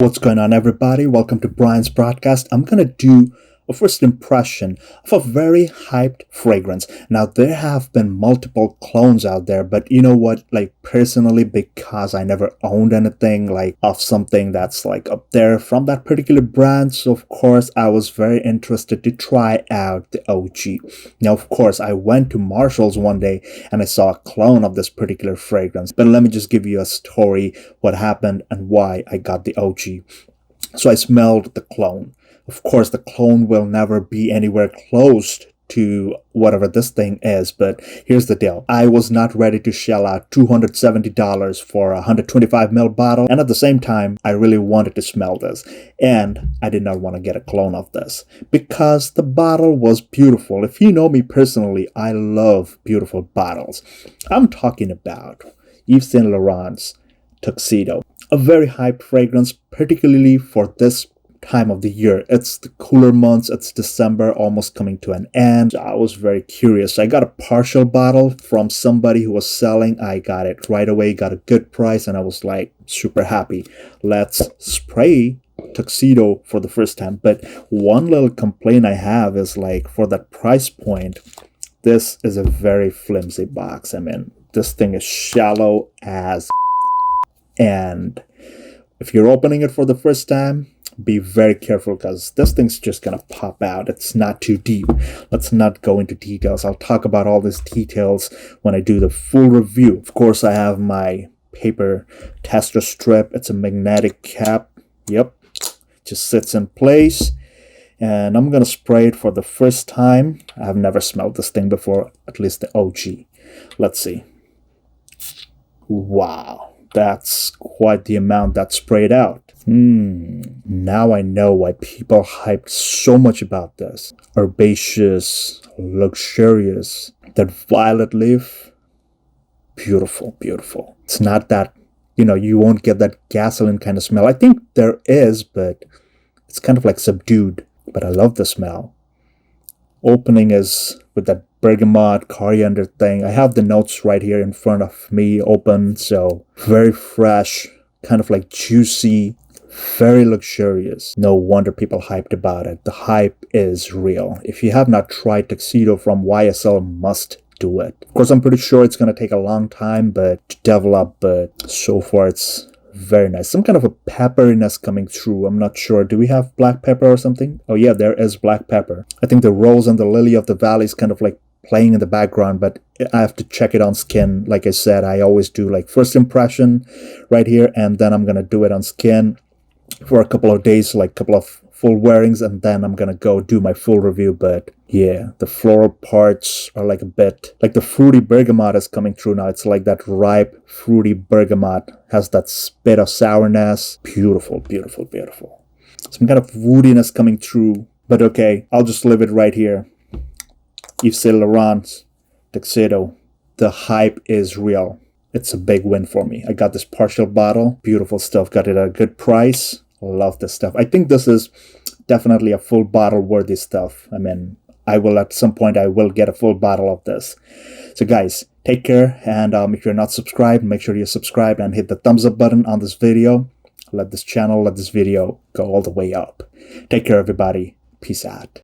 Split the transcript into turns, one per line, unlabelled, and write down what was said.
What's going on, everybody? Welcome to Brian's broadcast. I'm gonna do a first impression of a very hyped fragrance. Now, there have been multiple clones out there, but you know what? Like, personally, because I never owned anything like of something that's like up there from that particular brand, so of course I was very interested to try out the OG. Now, of course, I went to Marshall's one day and I saw a clone of this particular fragrance, but let me just give you a story what happened and why I got the OG. So I smelled the clone. Of course, the clone will never be anywhere close to whatever this thing is, but here's the deal. I was not ready to shell out $270 for a 125ml bottle, and at the same time, I really wanted to smell this, and I did not want to get a clone of this because the bottle was beautiful. If you know me personally, I love beautiful bottles. I'm talking about Yves Saint Laurent's Tuxedo, a very hyped fragrance, particularly for this time of the year. It's the cooler months. It's December, almost coming to an end. I was very curious. I got a partial bottle from somebody who was selling. I got it right away, got a good price, and I was like super happy. Let's spray Tuxedo for the first time. But one little complaint I have is, like, for that price point, this is a very flimsy box. I mean, this thing is shallow as and if you're opening it for the first time, be very careful because this thing's just gonna pop out. It's not too deep. Let's not go into details. I'll talk about all these details when I do the full review. Of course, I have my paper tester strip. It's a magnetic cap. Yep, just sits in place. And I'm gonna spray it for the first time. I've never smelled this thing before, at least the OG. Let's see. Wow, that's quite the amount that's sprayed out. Now I know why people hyped so much about this. Herbaceous, luxurious, that violet leaf, beautiful, beautiful. It's not that, you won't get that gasoline kind of smell. I think there is, but it's kind of like subdued. But I love the smell. Opening is with that bergamot, coriander thing. I have the notes right here in front of me open, so very fresh, kind of like juicy, very luxurious. No wonder people hyped about it. The hype is real. If you have not tried Tuxedo from YSL, must do it. Of course, I'm pretty sure it's going to take a long time to develop, but so far it's very nice. Some kind of a pepperiness coming through. I'm not sure. Do we have black pepper or something? Oh yeah, there is black pepper. I think the rose and the lily of the valley is kind of like playing in the background, but I have to check it on skin. Like I said, I always do like first impression right here, and then I'm going to do it on skin for a couple of days, like a couple of full wearings, and then I'm gonna go do my full review. But yeah, the floral parts are like a bit like the fruity bergamot is coming through now. It's like that ripe fruity bergamot has that bit of sourness. Beautiful, beautiful, beautiful. Some kind of woodiness coming through, but okay, I'll just leave it right here. Yves Saint Laurent's Tuxedo. The hype is real. It's a big win for me. I got this partial bottle. Beautiful stuff. Got it at a good price. Love this stuff. I think this is definitely a full bottle worthy stuff. I mean, at some point I will get a full bottle of this. So guys, take care. And if you're not subscribed, make sure you're subscribed and hit the thumbs up button on this video. Let this video go all the way up. Take care, everybody. Peace out.